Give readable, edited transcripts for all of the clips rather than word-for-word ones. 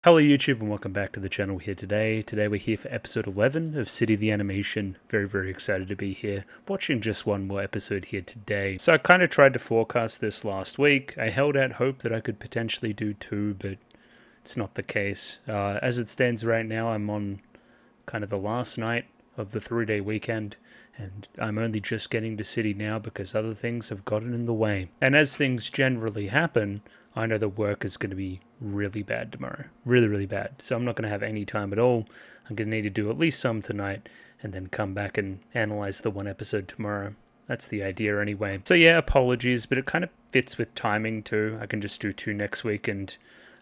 Hello YouTube and welcome back to the channel here today. Today we're here for episode 11 of City the Animation. Very excited to be here, watching just one more episode here today. So I kind of tried to forecast this last week. I held out hope that I could potentially do two, but it's not the case. As it stands right now, I'm on kind of the last night of the 3-day weekend, and I'm only just getting to City now because other things have gotten in the way. And as things generally happen, I know the work is going to be really bad tomorrow. Really bad. So I'm not going to have any time at all. I'm going to need to do at least some tonight and then come back and analyze the one episode tomorrow. That's the idea anyway. So yeah, apologies, but it kind of fits with timing too. I can just do two next week and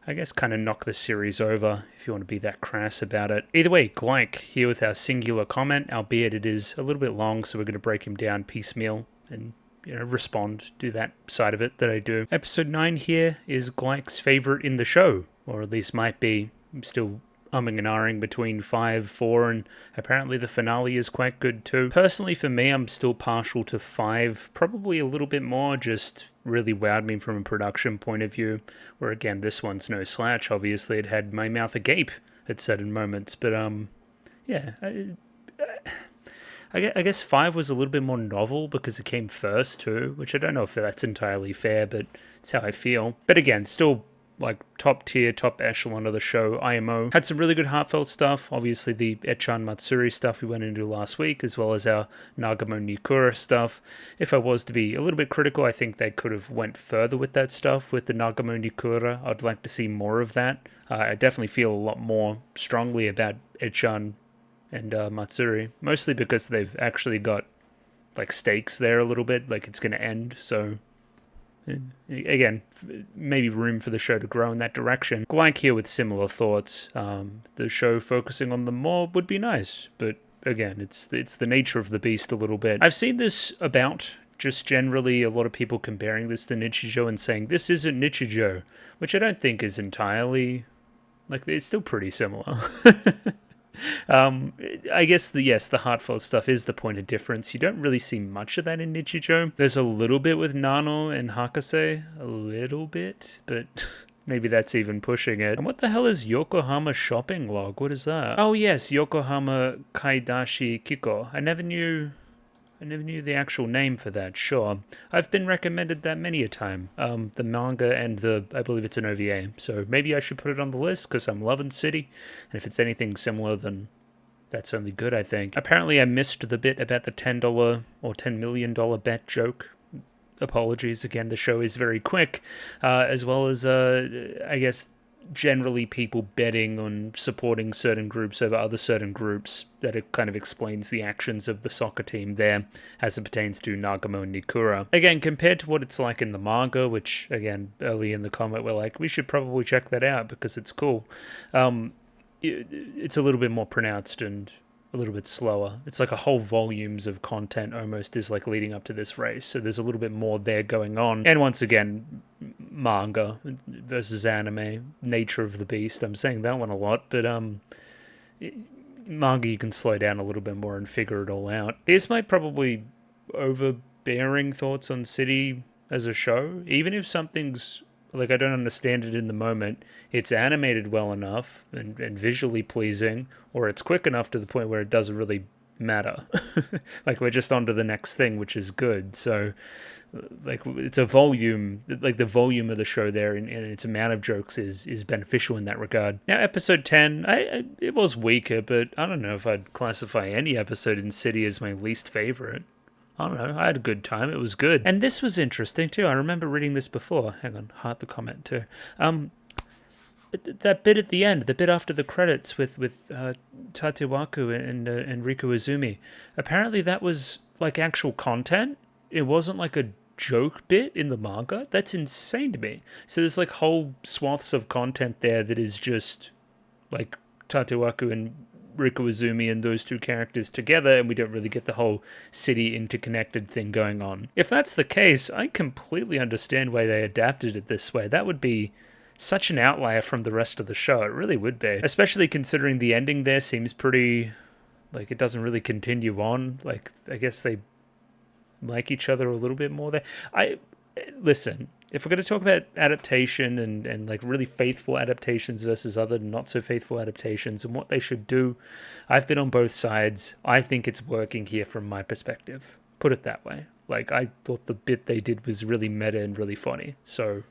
I guess kind of knock the series over if you want to be that crass about it. Either way, Glyke here with our singular comment, albeit it is a little bit long, so we're going to break him down piecemeal and respond, do that side of it that I do. Episode 9 here is Glyke's favorite in the show, or at least might be. I'm still umming and ahhing between 5, 4, and apparently the finale is quite good too. Personally, for me, I'm still partial to 5, probably a little bit more, just really wowed me from a production point of view, where again, this one's no slouch. Obviously, it had my mouth agape at certain moments, but yeah, I guess 5 was a little bit more novel because it came first too, which I don't know if that's entirely fair, but it's how I feel. But again, still like top tier, top echelon of the show. IMO had some really good heartfelt stuff. Obviously the Echan Matsuri stuff we went into last week, as well as our Nagamo Nikura stuff. If I was to be a little bit critical, I think they could have went further with that stuff. With the Nagamo Nikura, I'd like to see more of that. I definitely feel a lot more strongly about Echan and Matsuri, mostly because they've actually got like stakes there a little bit, like it's going to end, so again, maybe room for the show to grow in that direction. Glyke here with similar thoughts. The show focusing on them more would be nice, but again, it's the nature of the beast a little bit. I've seen this about just generally a lot of people comparing this to Nichijou and saying this isn't Nichijou, which I don't think is entirely, like, it's still pretty similar. I guess the heartfelt stuff is the point of difference. You don't really see much of that in Nichijou. There's a little bit with Nano and Hakase, a little bit, but maybe that's even pushing it. And what the hell is Yokohama shopping log? What is that? Oh yes, Yokohama Kaidashi Kiko. I never knew the actual name for that, sure. I've been recommended that many a time. The manga and I believe it's an OVA. So maybe I should put it on the list because I'm loving City. And if it's anything similar, then that's only good, I think. Apparently I missed the bit about the $10 or $10 million bet joke. Apologies, again, the show is very quick. As well as, I guess, generally people betting on supporting certain groups over other certain groups, that it kind of explains the actions of the soccer team there as it pertains to Nagamo and Nikura. Again, compared to what it's like in the manga, which again, early in the comment we're like, we should probably check that out because it's cool. It's a little bit more pronounced and a little bit slower. It's like a whole volumes of content almost is like leading up to this race. So there's a little bit more there going on. And once again, manga versus anime, nature of the beast. I'm saying that one a lot, but manga you can slow down a little bit more and figure it all out. Here's my probably overbearing thoughts on City as a show. Even if something's like I don't understand it in the moment, it's animated well enough and visually pleasing, or it's quick enough to the point where it doesn't really matter. Like we're just on to the next thing, which is good. So like it's a volume, like the volume of the show there and its amount of jokes is beneficial in that regard. Now episode 10, it was weaker, but I don't know if I'd classify any episode in City as my least favorite. I don't know, I had a good time, it was good. And this was interesting too, I remember reading this before. Hang on, heart the comment too. That bit at the end, the bit after the credits with Tatewaku and Riku Izumi, apparently that was like actual content. It wasn't like a joke bit in the manga. That's insane to me. So there's like whole swaths of content there that is just like Tatewaku and Riku Izumi and those two characters together, and we don't really get the whole City interconnected thing going on. If that's the case, I completely understand why they adapted it this way. That would be such an outlier from the rest of the show. It really would be. Especially considering the ending there seems pretty, like, it doesn't really continue on. Like, I guess they like each other a little bit more there. Listen, if we're going to talk about adaptation and like really faithful adaptations versus other not so faithful adaptations and what they should do, I've been on both sides. I think it's working here from my perspective. Put it that way. Like, I thought the bit they did was really meta and really funny. So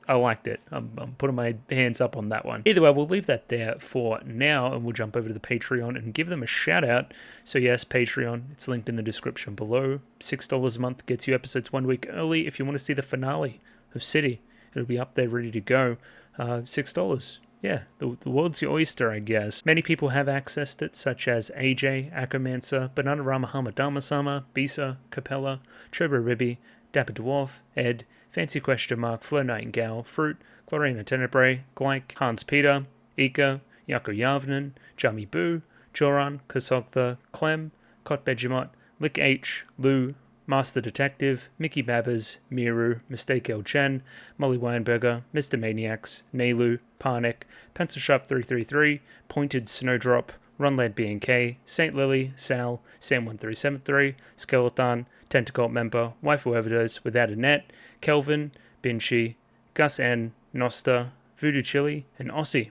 I liked it. I'm putting my hands up on that one. Either way, we'll leave that there for now, and we'll jump over to the Patreon and give them a shout out. So yes, Patreon, it's linked in the description below. $6 a month gets you episodes 1 week early. If you want to see the finale of City, it'll be up there ready to go. $6. Yeah, the world's your oyster, I guess. Many people have accessed it, such as AJ, Akomancer, Bananarama Hamadama-sama, Bisa, Capella, Chobo Ribby, Dapper Dwarf, Ed, Fancy Question Mark, Fleur Nightingale, Fruit, Glorina Tenebrae, Glyke, Hans Peter, Ika, Yako Yavnen, Jami Boo, Joran, Kasogtha, Clem, Kot Begemot, Lick H, Lou, Master Detective, Mickey Babbers, Miru, Mistake L. Chen, Molly Weinberger, Mr. Maniacs, Nailu, Parnik, Pencil Sharp 333, Pointed Snowdrop, Runlad B&K, St. Lily, Sal, Sam1373, Skeleton, Tentacle Member, Waifu Overdose, Without a Net, Kelvin, Binshi, Gus N, Nosta, Voodoo Chili, and Aussie.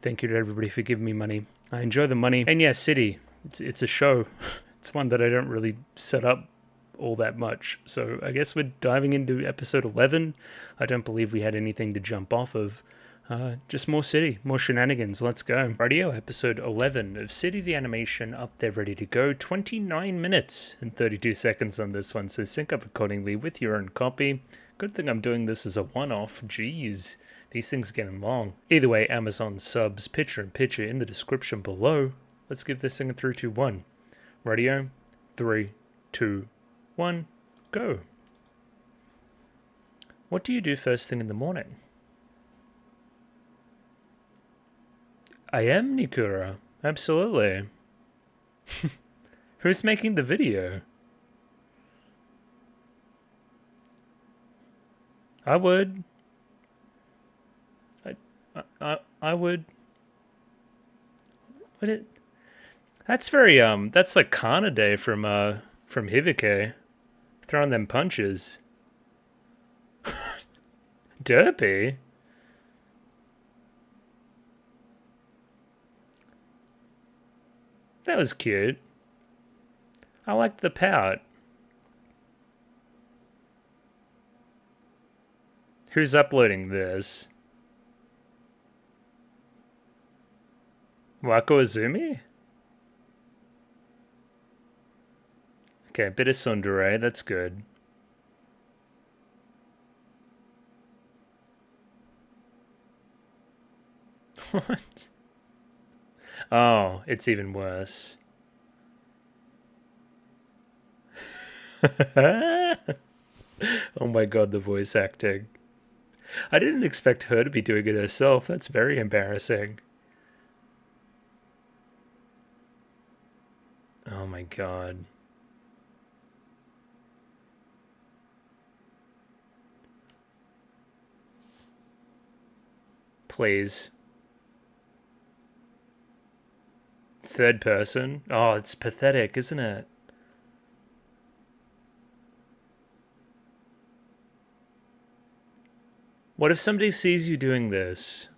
Thank you to everybody for giving me money. I enjoy the money. And yeah, City, it's a show. It's one that I don't really set up all that much. So I guess we're diving into episode 11. I don't believe we had anything to jump off of. Just more City, more shenanigans. Let's go. Radio episode 11 of City the Animation up there ready to go. 29 minutes and 32 seconds on this one, so sync up accordingly with your own copy. Good thing I'm doing this as a one-off. Jeez, these things are getting long. Either way, Amazon subs, picture in picture in the description below. Let's give this thing a 3, 2, 1. Radio, 3, 2, 1, go. What do you do first thing in the morning? I am Nikura. Absolutely. Who's making the video? I would. I would. What it? That's very that's like Kana Day from Hibike. Throwing them punches. Derpy. That was cute. I liked the pout. Who's uploading this? Wako Azumi? Okay, a bit of Sundere, that's good. What? Oh, it's even worse. Oh my god, the voice acting. I didn't expect her to be doing it herself. That's very embarrassing. Oh my god. Please. Third person? Oh, it's pathetic, isn't it? What if somebody sees you doing this?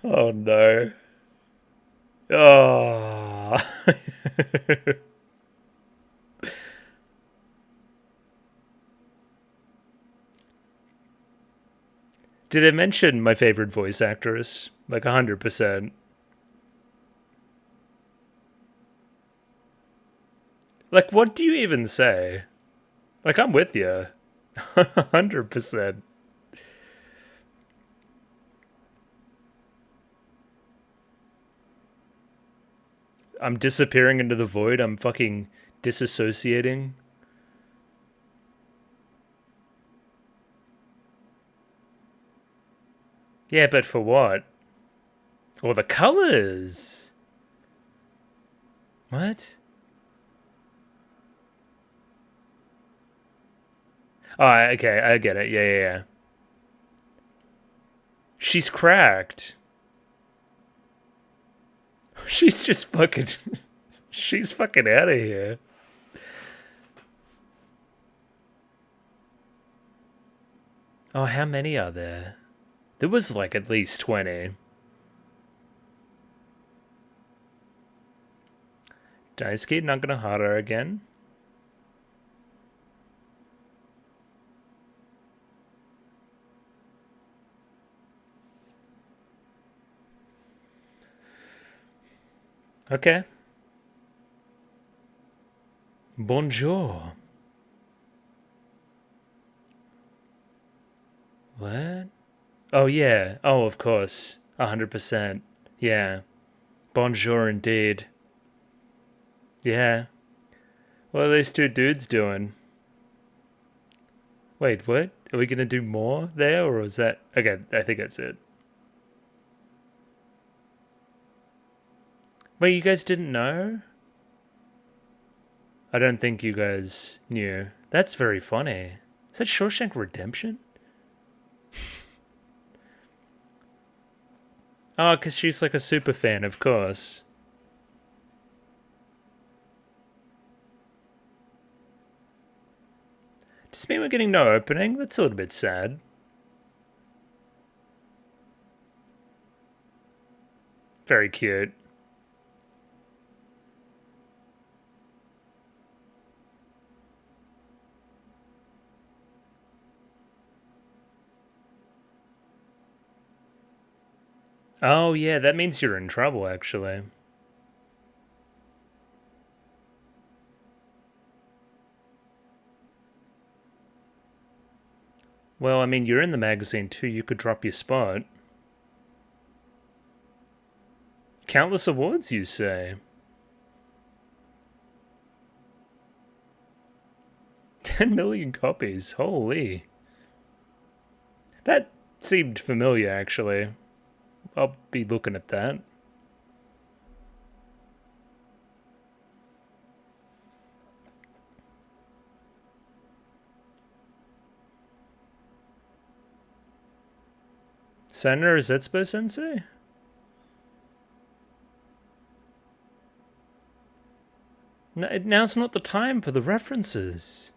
Oh no. Oh. Did I mention my favorite voice actress? Like 100%. Like, what do you even say? Like, I'm with you. 100%. I'm disappearing into the void. I'm fucking disassociating. Yeah, but for what? Or the colors. What? Oh, okay, I get it. Yeah, yeah, yeah. She's cracked. She's just fucking... She's fucking out of here. Oh, how many are there? There was like at least 20. Daisuke not gonna hard her again. Okay. Bonjour. What? Oh, yeah. Oh, of course. 100%. Yeah. Bonjour indeed. Yeah. What are these two dudes doing? Wait, what? Are we gonna do more there, or is that... Okay, I think that's it. Wait, you guys didn't know? I don't think you guys knew. That's very funny. Is that Shawshank Redemption? Oh, because she's like a super fan, of course. Does this mean we're getting no opening? That's a little bit sad. Very cute. Oh, yeah, that means you're in trouble, actually. Well, I mean, you're in the magazine too. You could drop your spot. Countless awards, you say? 10 million copies. Holy. That seemed familiar, actually. I'll be looking at that. Senator Zetsubo Sensei? No, now's not the time for the references.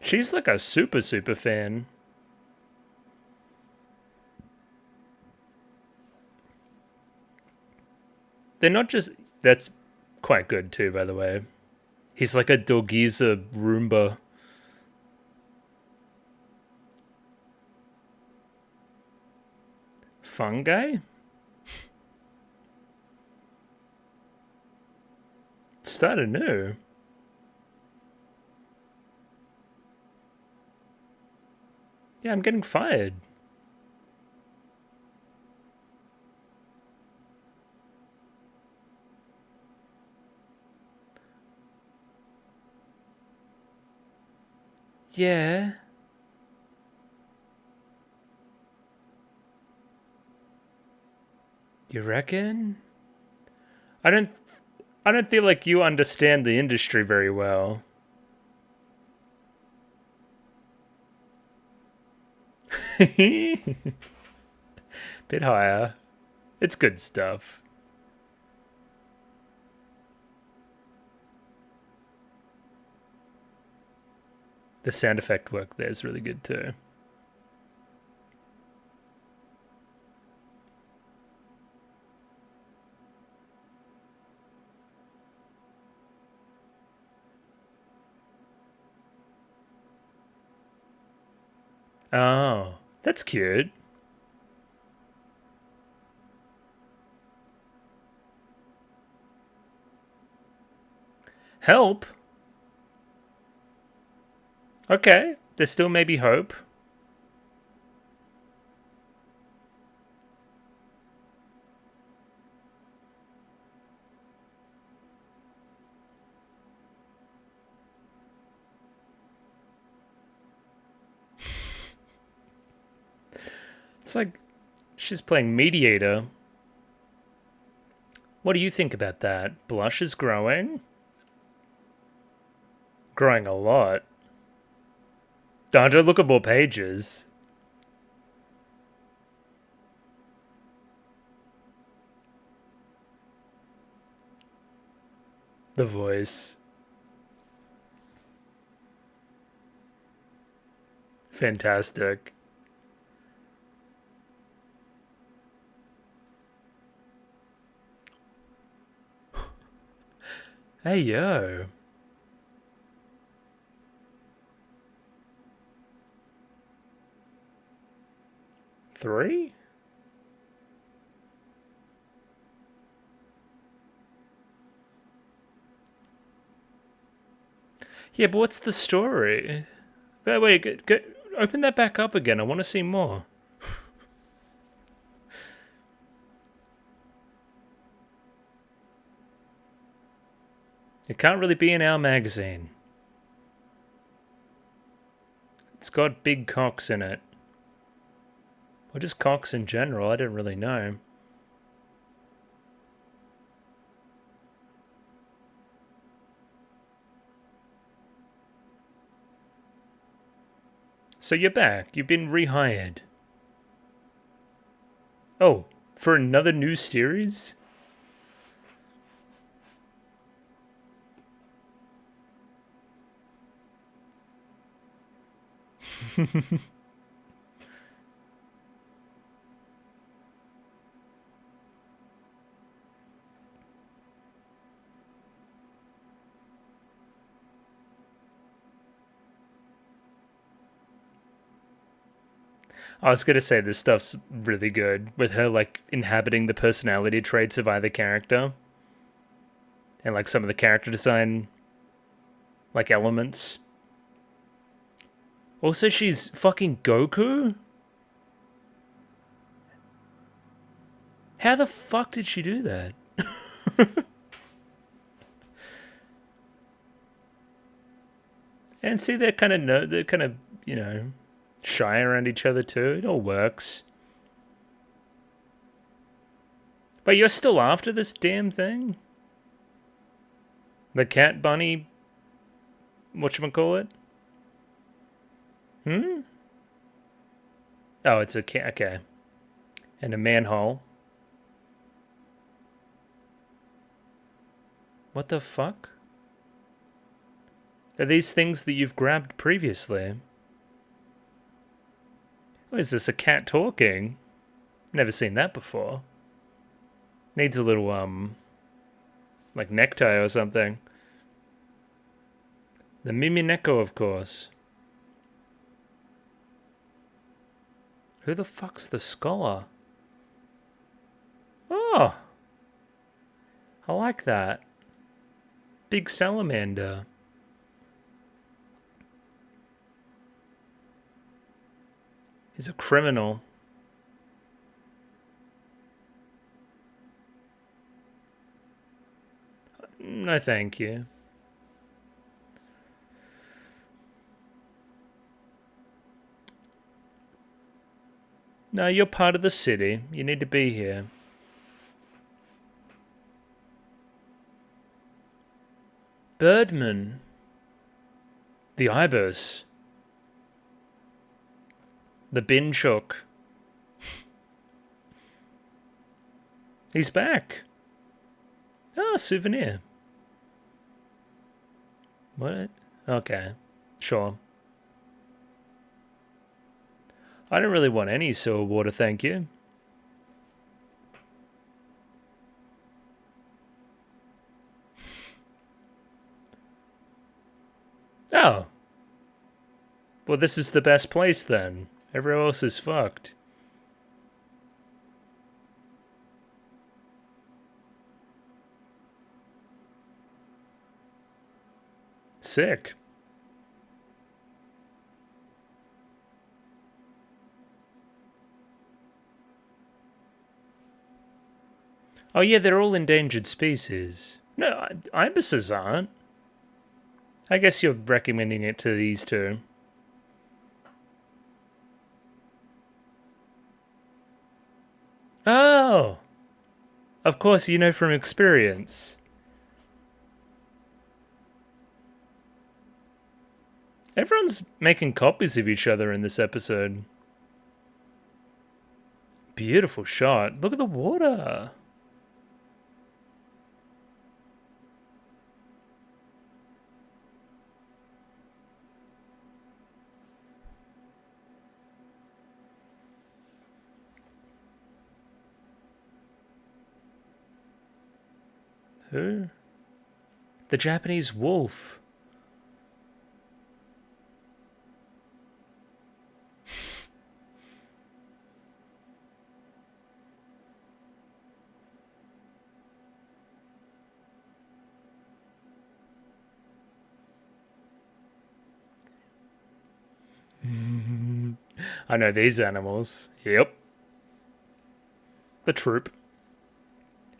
She's like a super fan. They're not just... That's quite good too, by the way. He's like a Dogiza Roomba. Fungi? Start anew. Yeah, I'm getting fired. Yeah. You reckon? I don't feel like you understand the industry very well. Bit higher. It's good stuff. The sound effect work there is really good too. Oh, that's cute. Help? Okay, there still may be hope. It's like she's playing mediator. What do you think about that? Blush is growing? Growing a lot. Don't look at more pages. The voice. Fantastic. Hey, yo. Three? Yeah, but what's the story? Wait, open that back up again. I want to see more. It can't really be in our magazine. It's got big cocks in it. Or just cocks in general, I don't really know. So you're back. You've been rehired. Oh, for another new series? I was gonna say this stuff's really good with her like inhabiting the personality traits of either character. And like some of the character design like elements. Also she's fucking Goku? How the fuck did she do that? And see they're kind of you know, shy around each other too. It all works. But you're still after this damn thing? The cat bunny whatchamacallit? Hmm? Oh, it's a cat, okay. And a manhole. What the fuck? Are these things that you've grabbed previously? What is this, a cat talking? Never seen that before. Needs a little, like necktie or something. The Mimineko, of course. Who the fuck's the scholar? Oh! I like that. Big salamander. He's a criminal. No, thank you. No, you're part of the city. You need to be here. Birdman. The ibis. The bin chook. He's back. Ah, souvenir. What? Okay. Sure. I don't really want any sewer water, thank you. Oh. Well, this is the best place then. Everywhere else is fucked. Sick. Oh yeah, they're all endangered species. No, ibises aren't. I guess you're recommending it to these two. Oh. Of course, you know from experience. Everyone's making copies of each other in this episode. Beautiful shot. Look at the water. Who? The Japanese wolf. I know these animals. Yep. The troop.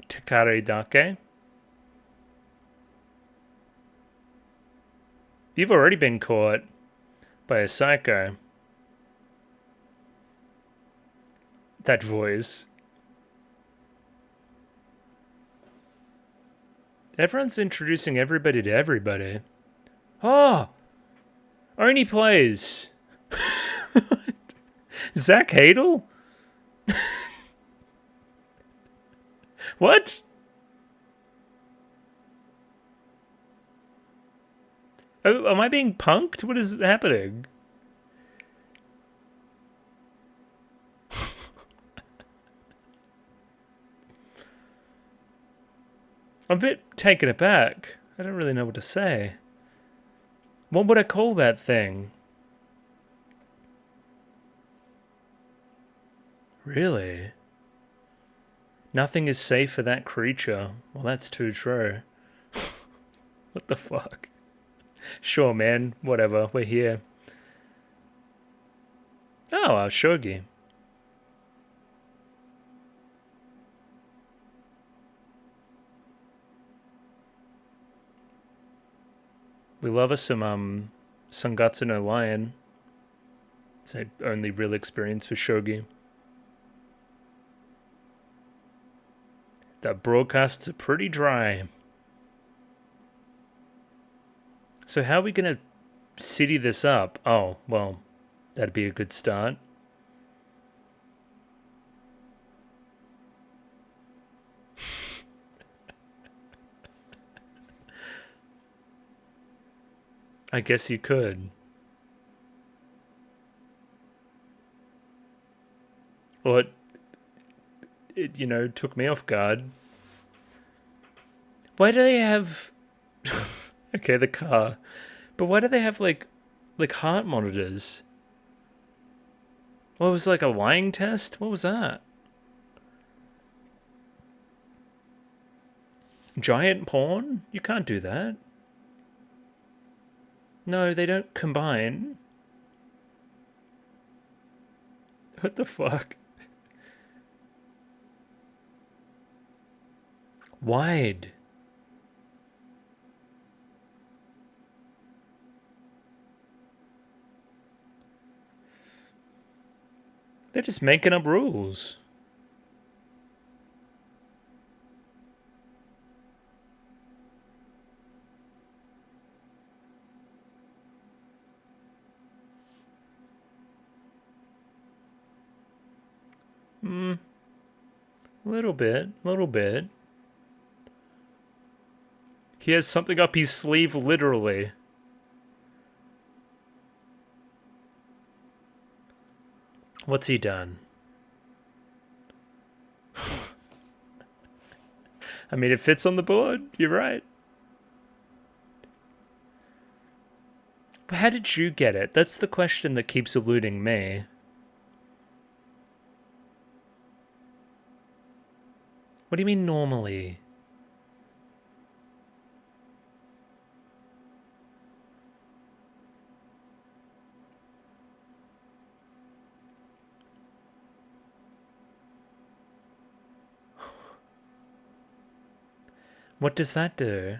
Takaridake. You've already been caught by a psycho. That voice. Everyone's introducing everybody to everybody. Oh! Oni plays. Zach Hadel? What? Oh, am I being punked? What is happening? I'm a bit taken aback. I don't really know what to say. What would I call that thing? Really? Nothing is safe for that creature. Well, that's too true. What the fuck? Sure, man. Whatever. We're here. Oh, our shogi. We love us some Sangatsu no Lion. It's our only real experience with shogi. The broadcasts are pretty dry. So how are we going to city this up? Oh, well, that'd be a good start. I guess you could. Well, it you know, took me off guard. Why do they have... Okay, the car. But why do they have, like heart monitors? What was like a lying test? What was that? Giant porn? You can't do that. No, they don't combine. What the fuck? Wide. They're just making up rules. Little bit. He has something up his sleeve, literally. What's he done? I mean, it fits on the board. You're right. But how did you get it? That's the question that keeps eluding me. What do you mean normally? What does that do?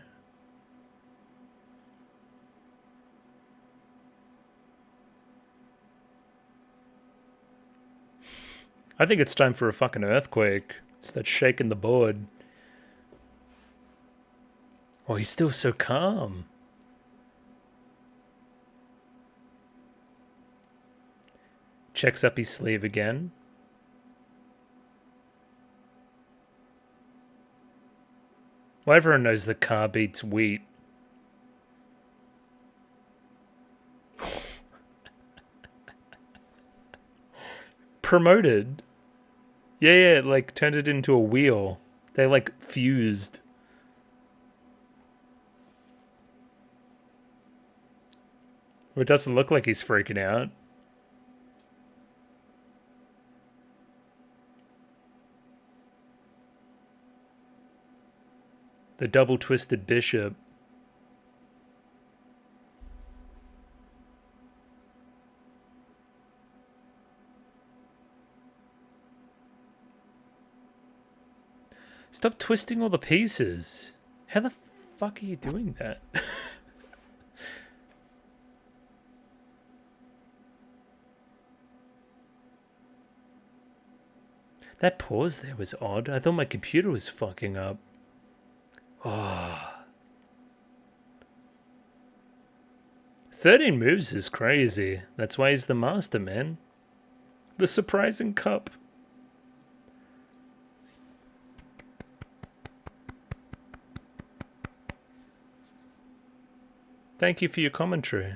I think it's time for a fucking earthquake. It's that shaking the board. Oh, he's still so calm. Checks up his sleeve again. Well, everyone knows the car beats wheat. Promoted. Yeah, like turned it into a wheel. They like fused. Well, it doesn't look like he's freaking out. The double twisted bishop. Stop twisting all the pieces. How the fuck are you doing that? That pause there was odd. I thought my computer was fucking up. Oh. 13 moves is crazy. That's why he's the master, man. The surprising cup. Thank you for your commentary.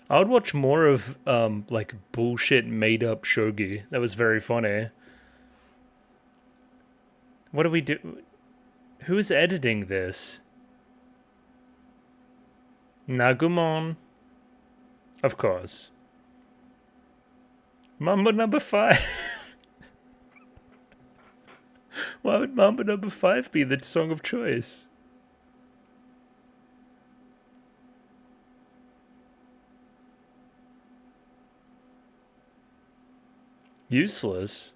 I would watch more of like bullshit made up shogi. That was very funny. What do we do? Who is editing this? Nagumon. Of course. Mambo number 5. Why would Mambo number 5 be the song of choice? Useless.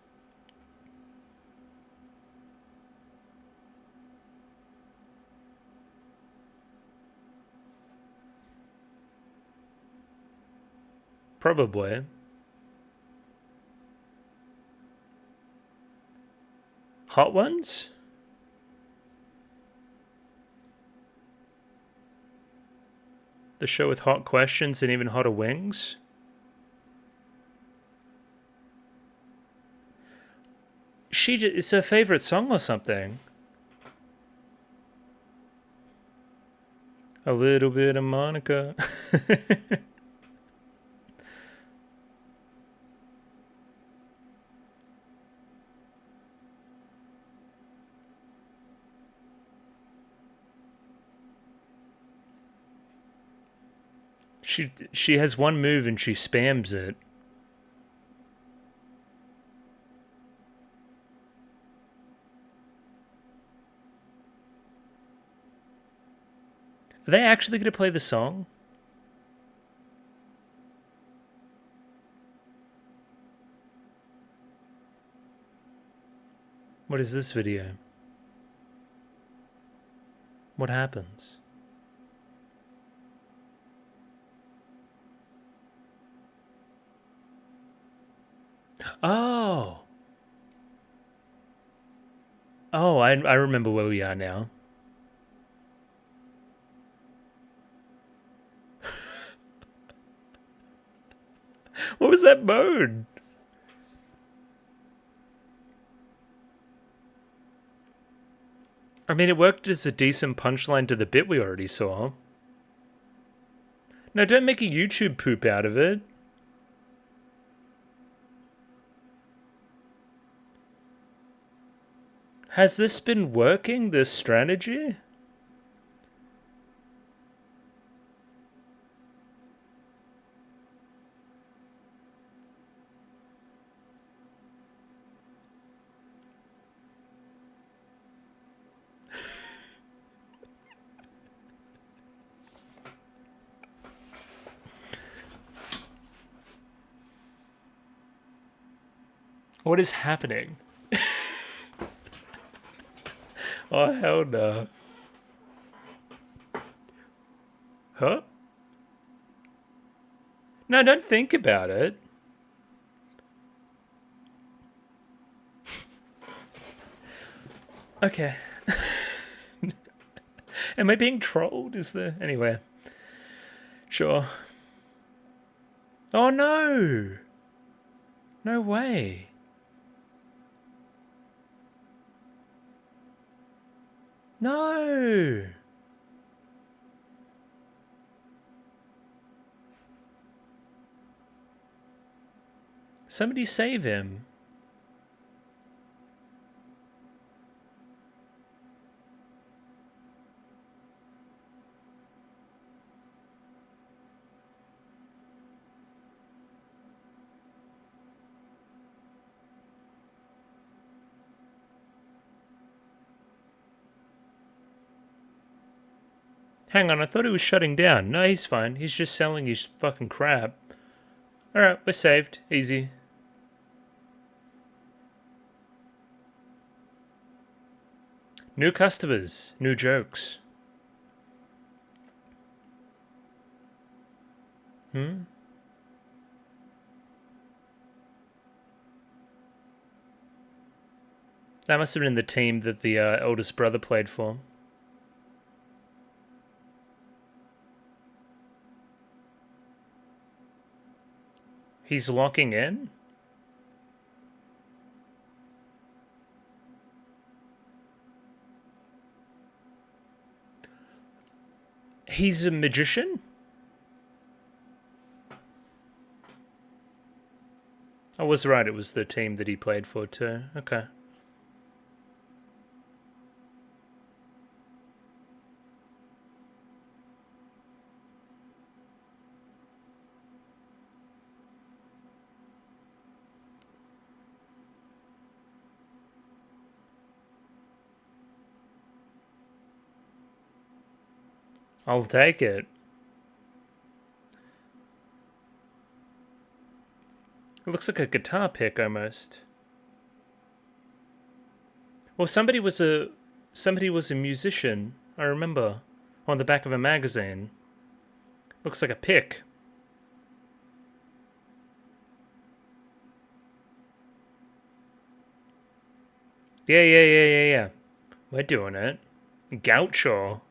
Probably. Hot ones? The show with hot questions and even hotter wings? It's her favorite song or something. A little bit of Monica. She has one move and she spams it. Are they actually going to play the song? What is this video? What happens? Oh! Oh, I remember where we are now. What was that mode? I mean, it worked as a decent punchline to the bit we already saw. No, don't make a YouTube poop out of it. Has this been working, this strategy? What is happening? Oh, hell no. Huh? No, don't think about it. Okay. Am I being trolled? Is there... Anyway. Sure. Oh no! No way. No! Somebody save him. Hang on, I thought he was shutting down. No, he's fine. He's just selling his fucking crap. Alright, we're saved. Easy. New customers. New jokes. That must have been the team that the eldest brother played for. He's locking in? He's a magician? I was right, it was the team that he played for too. Okay. I'll take it. It looks like a guitar pick almost. Well, somebody was a musician, I remember, on the back of a magazine. Looks like a pick. Yeah. We're doing it. Gaucho.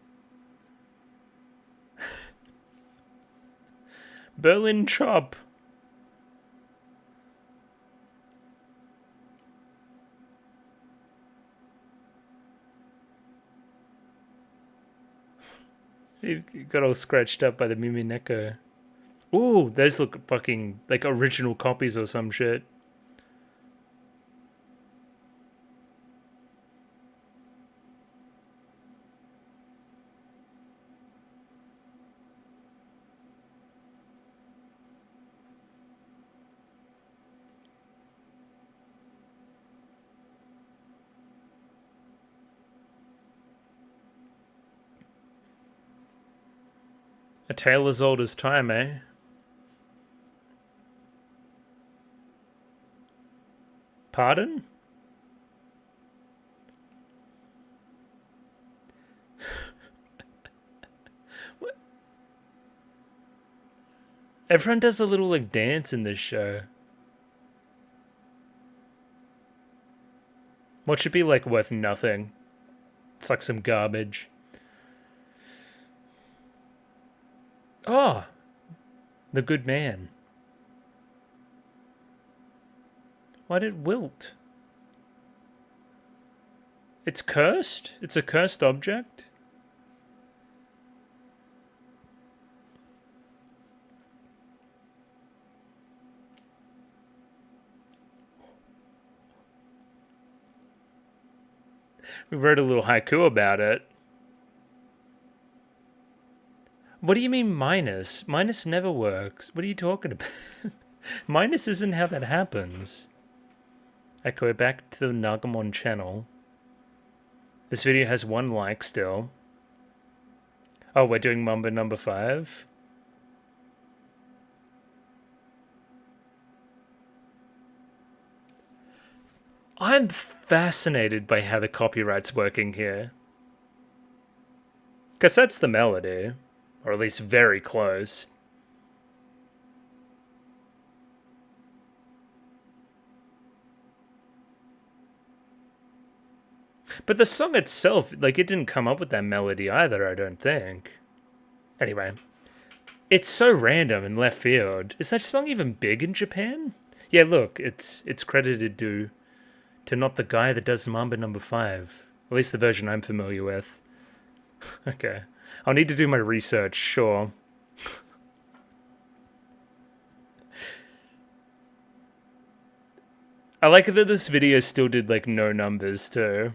Berlin chop. He got all scratched up by the Mimineko. Ooh, those look fucking like original copies or some shit. A tale as old as time, eh? Pardon? What? Everyone does a little like dance in this show. What should be like worth nothing? It's like some garbage. Oh, the good man. Why did it wilt? It's cursed? It's a cursed object? We wrote a little haiku about it. What do you mean minus? Minus never works. What are you talking about? Minus isn't how that happens. Echo it back to the Nagamon channel. This video has 1 like still. Oh, we're doing Mamba number 5? I'm fascinated by how the copyright's working here. Because that's the melody. Or at least very close. But the song itself, like, it didn't come up with that melody either, I don't think. Anyway, it's so random in left field. Is that song even big in Japan? Yeah, look, it's credited to not the guy that does Mambo Number 5. At least the version I'm familiar with. Okay. I'll need to do my research, sure. I like that this video still did, like, no numbers, too.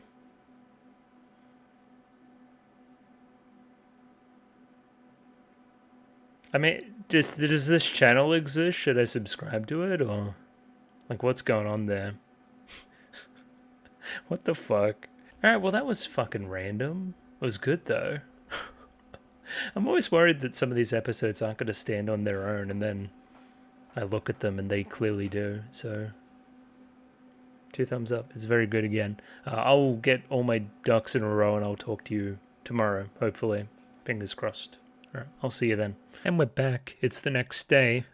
I mean, does this channel exist? Should I subscribe to it, or... Like, what's going on there? What the fuck? Alright, well, that was fucking random. It was good, though. I'm always worried that some of these episodes aren't going to stand on their own, and then I look at them and they clearly do, so... 2 thumbs up. It's very good again. I'll get all my ducks in a row and I'll talk to you tomorrow, hopefully. Fingers crossed. Alright, I'll see you then. And we're back. It's the next day.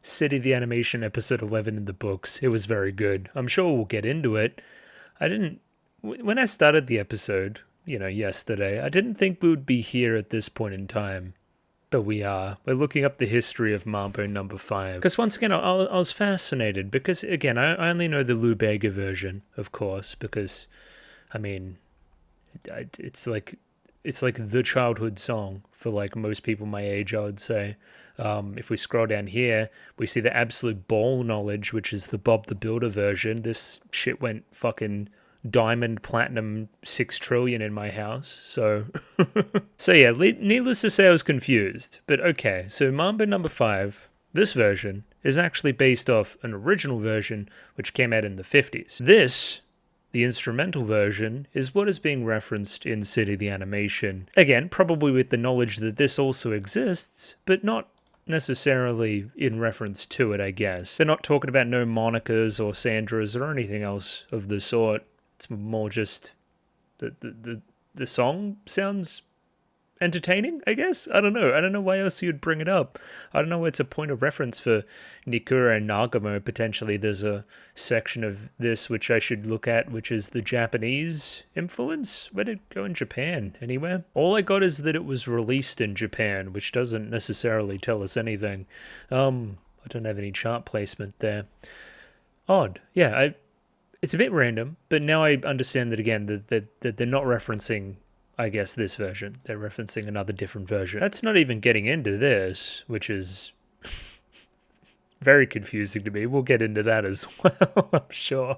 City the Animation episode 11 in the books. It was very good. I'm sure we'll get into it. When I started the episode, yesterday, I didn't think we would be here at this point in time. But we are. We're looking up the history of Mambo Number 5. Because once again, I was fascinated. Because, again, I only know the Lou Bega version, of course. Because, I mean, it's like the childhood song for, like, most people my age, I would say. If we scroll down here, we see the Absolute Ball Knowledge, which is the Bob the Builder version. This shit went fucking... diamond platinum 6 trillion in my house, so so yeah, needless to say I was confused, but okay, so Mambo Number 5, this version is actually based off an original version which came out in the 50s. This, the instrumental version, is what is being referenced in City the Animation, again probably with the knowledge that this also exists, but not necessarily in reference to it, I guess. They're not talking about no Monicas or Sandras or anything else of the sort. It's more just the song sounds entertaining, I guess. I don't know why else you'd bring it up. I don't know. It's a point of reference for Nikura and Nagamo. Potentially, there's a section of this which I should look at, which is the Japanese influence. Where did it go in Japan? Anywhere? All I got is that it was released in Japan, which doesn't necessarily tell us anything. I don't have any chart placement there. Odd. Yeah, it's a bit random, but now I understand that again, that they're not referencing, I guess, this version. They're referencing another different version. That's not even getting into this, which is very confusing to me. We'll get into that as well, I'm sure.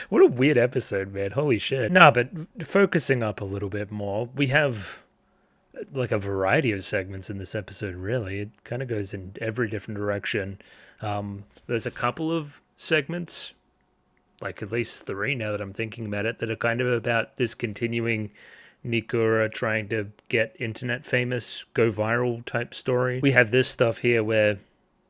What a weird episode, man. Holy shit. Nah, but focusing up a little bit more, we have like a variety of segments in this episode, really. It kind of goes in every different direction. There's a couple of segments, like at least 3 now that I'm thinking about it, that are kind of about this continuing Nikura trying to get internet famous, go viral type story. We have this stuff here where,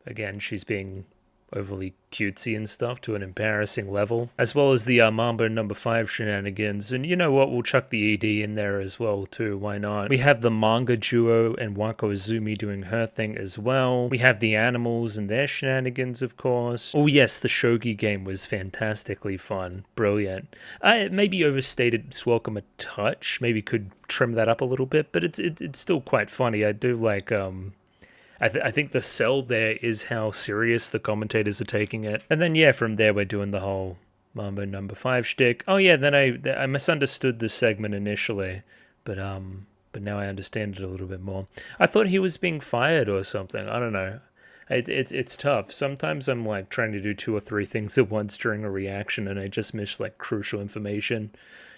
again, she's being overly cutesy and stuff to an embarrassing level, as well as the Mambo Number 5 shenanigans. And you know what, we'll chuck the ED in there as well too, why not? We have the manga duo and Wako Izumi doing her thing as well. We have the animals and their shenanigans, of course. Oh yes, the shogi game was fantastically fun. Brilliant. I maybe overstated Swelcome a touch, maybe could trim that up a little bit, but it's still quite funny. I do like I think the sell there is how serious the commentators are taking it. And then, yeah, from there we're doing the whole Mambo Number 5 shtick. Oh, yeah, then I misunderstood this segment initially, but now I understand it a little bit more. I thought he was being fired or something. I don't know. It's tough. Sometimes I'm, like, trying to do 2 or 3 things at once during a reaction, and I just miss, like, crucial information.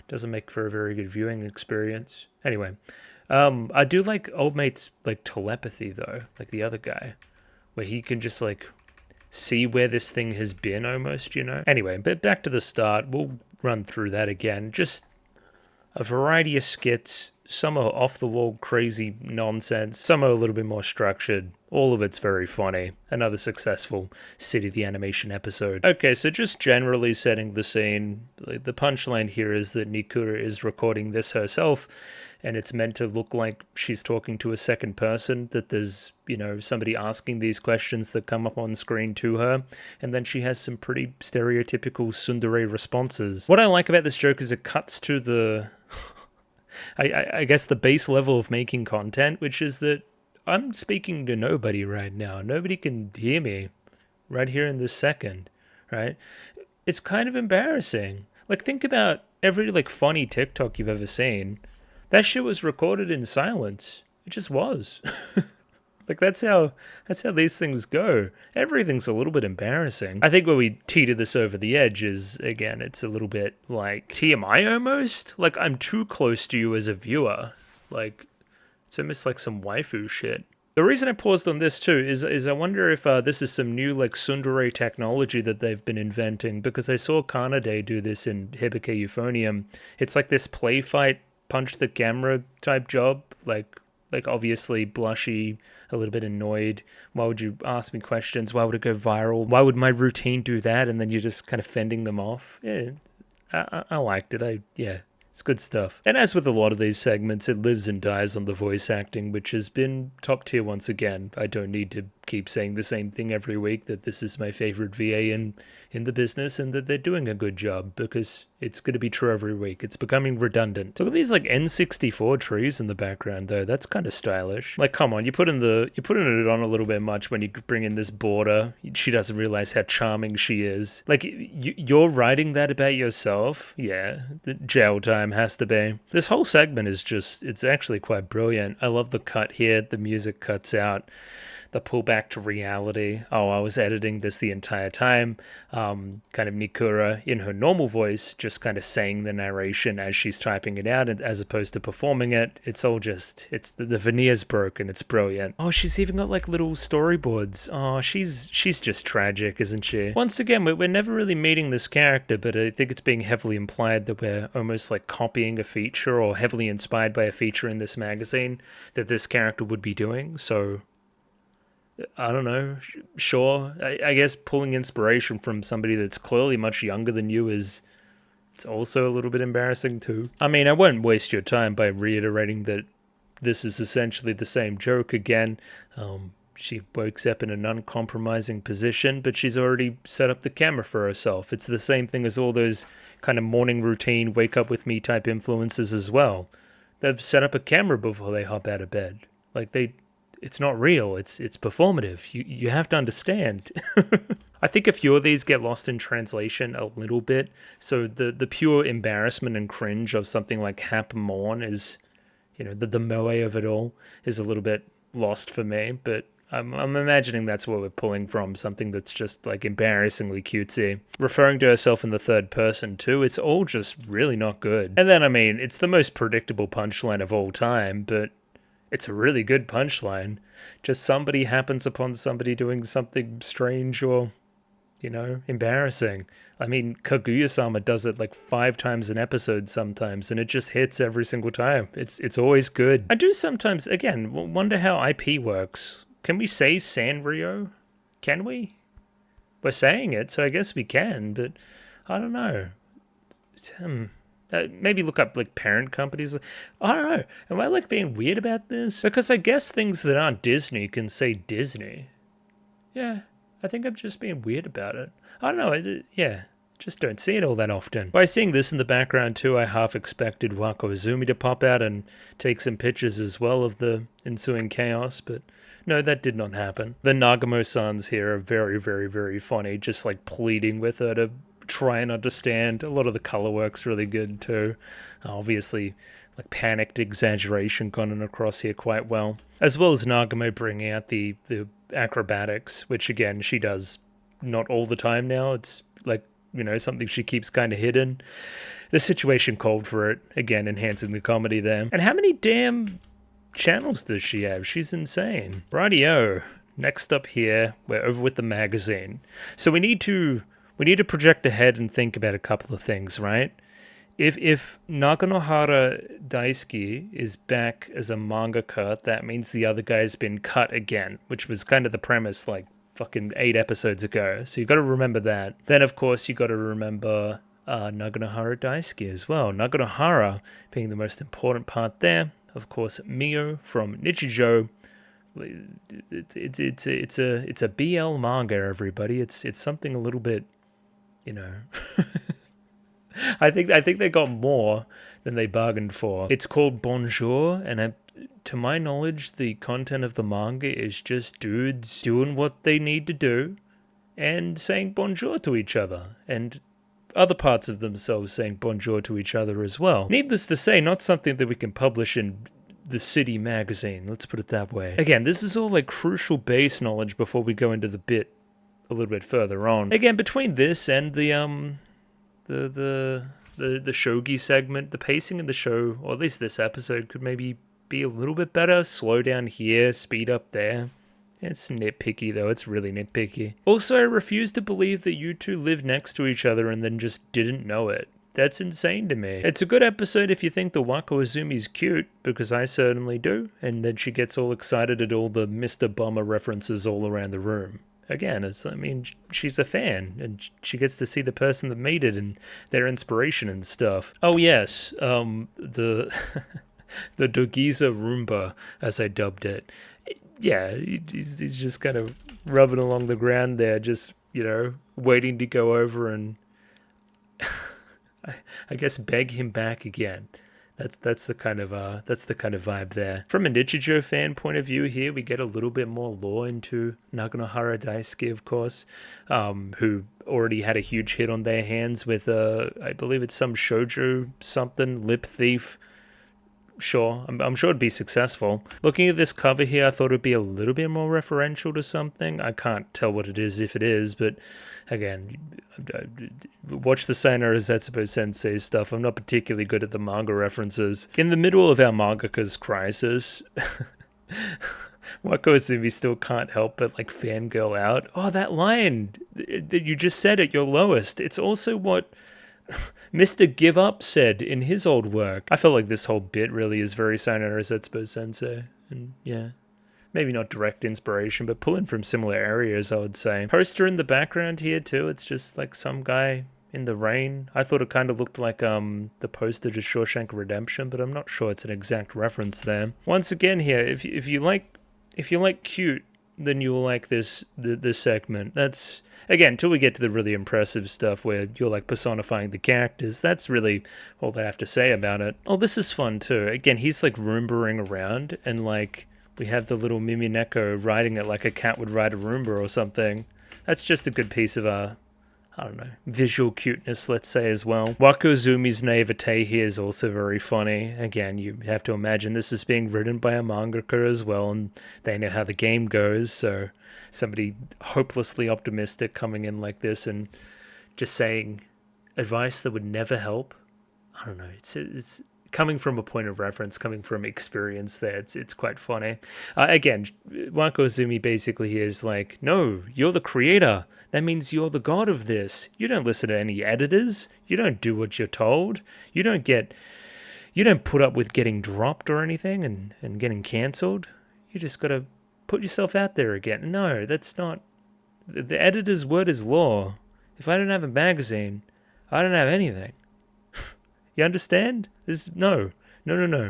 Doesn't make for a very good viewing experience. Anyway. I do like Old Mate's, like, telepathy, though, like the other guy, where he can just, like, see where this thing has been, almost, you know? Anyway, but back to the start, we'll run through that again. Just a variety of skits. Some are off-the-wall crazy nonsense. Some are a little bit more structured. All of it's very funny. Another successful City the Animation episode. Okay, so just generally setting the scene, the punchline here is that Nikura is recording this herself, and it's meant to look like she's talking to a second person, that there's, you know, somebody asking these questions that come up on screen to her, and then she has some pretty stereotypical tsundere responses. What I like about this joke is it cuts to the I guess the base level of making content, which is that I'm speaking to nobody right now. Nobody can hear me right here in this second, right? It's kind of embarrassing. Like, think about every, like, funny TikTok you've ever seen. That shit was recorded in silence. It just was. Like, that's how these things go. Everything's a little bit embarrassing. I think where we teeter this over the edge is, again, it's a little bit like TMI almost. Like, I'm too close to you as a viewer. Like, it's almost like some waifu shit. The reason I paused on this too is I wonder if this is some new, like, tsundere technology that they've been inventing, because I saw Kanade do this in Hibike Euphonium. It's like this play fight, punch the camera type job, like obviously blushy, a little bit annoyed. Why would you ask me questions? Why would it go viral? Why would my routine do that? And then you're just kind of fending them off. Yeah, I liked it. Yeah, it's good stuff. And as with a lot of these segments, it lives and dies on the voice acting, which has been top tier once again. I don't need to keep saying the same thing every week, that this is my favorite VA in the business and that they're doing a good job, because it's going to be true every week. It's becoming redundant. Look at these, like, N64 trees in the background though. That's kind of stylish. Like, come on, you're putting it on a little bit much when you bring in this border. She doesn't realize how charming she is. Like, you're writing that about yourself? Yeah, the jail time has to be. This whole segment is just, it's actually quite brilliant. I love the cut here. The music cuts out. The pullback to reality. Oh, I was editing this the entire time. Kind of Mikura in her normal voice, just kind of saying the narration as she's typing it out, as opposed to performing it. It's all just, the veneer's broken. It's brilliant. Oh, she's even got, like, little storyboards. Oh, she's just tragic, isn't she? Once again, we're never really meeting this character, but I think it's being heavily implied that we're almost like copying a feature, or heavily inspired by a feature in this magazine that this character would be doing. So I don't know, sure. I guess pulling inspiration from somebody that's clearly much younger than you it's also a little bit embarrassing too. I mean, I won't waste your time by reiterating that this is essentially the same joke again. She wakes up in an uncompromising position, but she's already set up the camera for herself. It's the same thing as all those kind of morning routine, wake up with me type influences as well. They've set up a camera before they hop out of bed. Like, it's not real, it's performative. You have to understand. I think a few of these get lost in translation a little bit. So the pure embarrassment and cringe of something like Hap Morn is, you know, the moe of it all is a little bit lost for me. But I'm imagining that's where we're pulling from, something that's just, like, embarrassingly cutesy. Referring to herself in the third person too, it's all just really not good. And then, I mean, it's the most predictable punchline of all time, but it's a really good punchline. Just somebody happens upon somebody doing something strange or, you know, embarrassing. I mean, Kaguya-sama does it like 5 times an episode sometimes, and it just hits every single time. It's always good. I do sometimes, again, wonder how IP works. Can we say Sanrio? Can we? We're saying it, so I guess we can, but I don't know. Maybe look up, like, parent companies. I don't know. Am I, like, being weird about this? Because I guess things that aren't Disney can say Disney. Yeah, I think I'm just being weird about it. I don't know. Yeah, just don't see it all that often. By seeing this in the background too, I half expected Wako Izumi to pop out and take some pictures as well of the ensuing chaos, but no, that did not happen. The Nagamo-sans here are very, very, very funny, just, like, pleading with her to try and understand. A lot of the color work's really good too. Obviously, like, panicked exaggeration gone across here quite well, as well as Nagamo bringing out the acrobatics, which again she does not all the time now. It's, like, you know, something she keeps kind of hidden. The situation called for it, again enhancing the comedy there. And how many damn channels does she have? She's insane. Rightio. Next up here, we're over with the magazine. So we need to project ahead and think about a couple of things, right? If Naganohara Daisuke is back as a mangaka, that means the other guy's been cut again, which was kind of the premise, like, fucking 8 episodes ago. So you got to remember that. Then, of course, you got to remember Naganohara Daisuke as well. Naganohara being the most important part there. Of course, Mio from Nichijou. It's a BL manga, everybody. It's something a little bit, you know. I think they got more than they bargained for. It's called Bonjour, and to my knowledge, the content of the manga is just dudes doing what they need to do and saying bonjour to each other, and other parts of themselves saying bonjour to each other as well. Needless to say, not something that we can publish in the City magazine, let's put it that way. Again, this is all like crucial base knowledge before we go into the bit a little bit further on. Again, between this and the shogi segment, the pacing in the show, or at least this episode, could maybe be a little bit better. Slow down here, speed up there. It's nitpicky though, it's really nitpicky. Also, I refuse to believe that you two lived next to each other and then just didn't know it. That's insane to me. It's a good episode if you think the Wako Azumi's cute, because I certainly do, and then she gets all excited at all the Mr. Bummer references all around the room. Again, she's a fan, and she gets to see the person that made it and their inspiration and stuff. Oh yes, the the Dogiza Roomba, as I dubbed it. Yeah, he's just kind of rubbing along the ground there, just, waiting to go over and I guess beg him back again. That's the kind of vibe there. From a Nichijou fan point of view here, we get a little bit more lore into Naganohara Daisuke, of course, who already had a huge hit on their hands with, I believe it's some shoujo something, lip thief. Sure, I'm sure it'd be successful. Looking at this cover here, I thought it'd be a little bit more referential to something. I can't tell what it is if it is, but again, watch the Sayonara Zetsubo Sensei stuff. I'm not particularly good at the manga references. In the middle of our mangaka's crisis, Wako Azumi still can't help but fangirl out. Oh, that line that you just said at your lowest. It's also what Mr. Give Up said in his old work. I feel like this whole bit really is very Sayonara Zetsubo Sensei. And yeah, maybe not direct inspiration, but pulling from similar areas, I would say. Poster in the background here too. It's just like some guy in the rain. I thought it kind of looked like the poster to Shawshank Redemption, but I'm not sure it's an exact reference there. Once again here, if you like cute, then you will like this segment. That's, again, till we get to the really impressive stuff where you're personifying the characters, that's really all I have to say about it. Oh, this is fun too. Again, he's Roombering around, and we have the little Mimineko riding it like a cat would ride a Roomba or something. That's just a good piece of I don't know, visual cuteness, let's say, as well. Wako Azumi's naivete here is also very funny. Again, you have to imagine this is being written by a mangaka as well, and they know how the game goes, so somebody hopelessly optimistic coming in like this and just saying advice that would never help. I don't know, it's coming from a point of reference, coming from experience there, it's quite funny. Again, Wako Azumi basically is no, you're the creator. That means you're the god of this. You don't listen to any editors. You don't do what you're told. You don't put up with getting dropped or anything and getting cancelled. You just gotta put yourself out there again. No, that's not... The editor's word is law. If I don't have a magazine, I don't have anything. You understand? No.